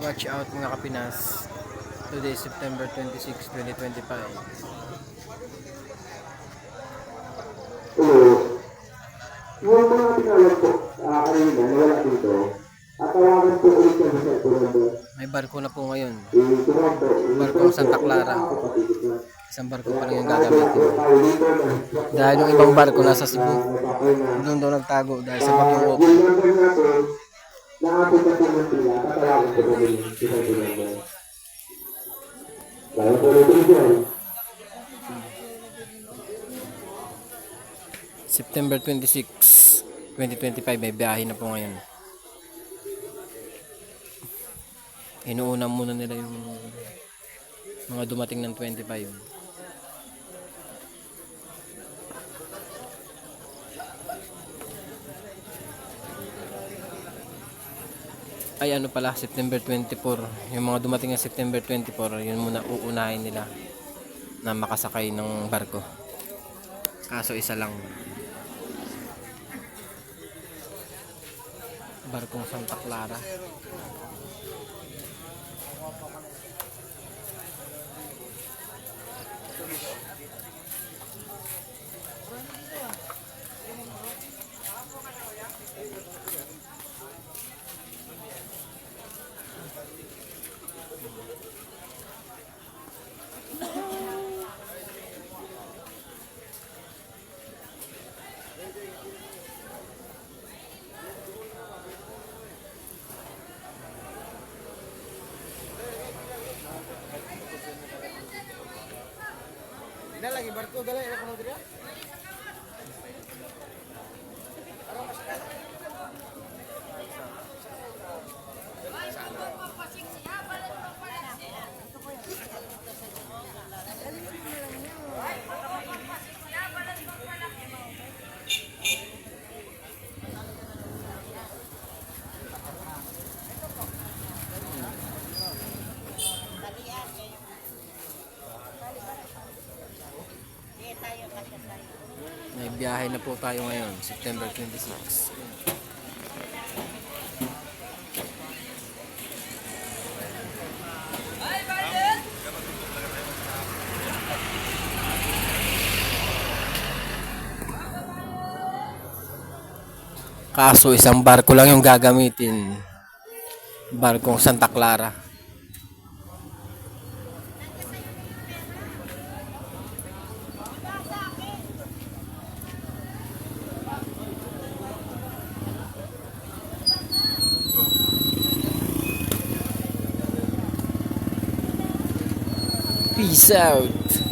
Watch out mga Kapinas. Today is September 26, 2025. Yung mga tinawag po, kanina, nawala dito, at tawagan po ulit sa sa Toronto. May barko na po ngayon. Toronto. Barkong Santa Clara. Isang barko pa lang yung gagamitin. Dahil yung ibang barko nasa Cebu. Doon daw nagtago dahil sa bagyong Opo. Yung number natin, nakapagpapin mo sila, tatawagan po kami sa Toronto. Kaya po natin dyan. September 26, 2025, may biyahe na po ngayon. Inuuna muna nila yung mga dumating ng 25. Ay ano pala, September 24. Yung mga dumating ng September 24, yun muna uunahin nila na makasakay ng barko. Kaso isa lang. Barkong Santa Clara. Dala lagi barko dala ila kuno dira. May biyahe na po tayo ngayon, September 26. Kaso isang barko lang yung gagamitin. Barkong Santa Clara. Peace out.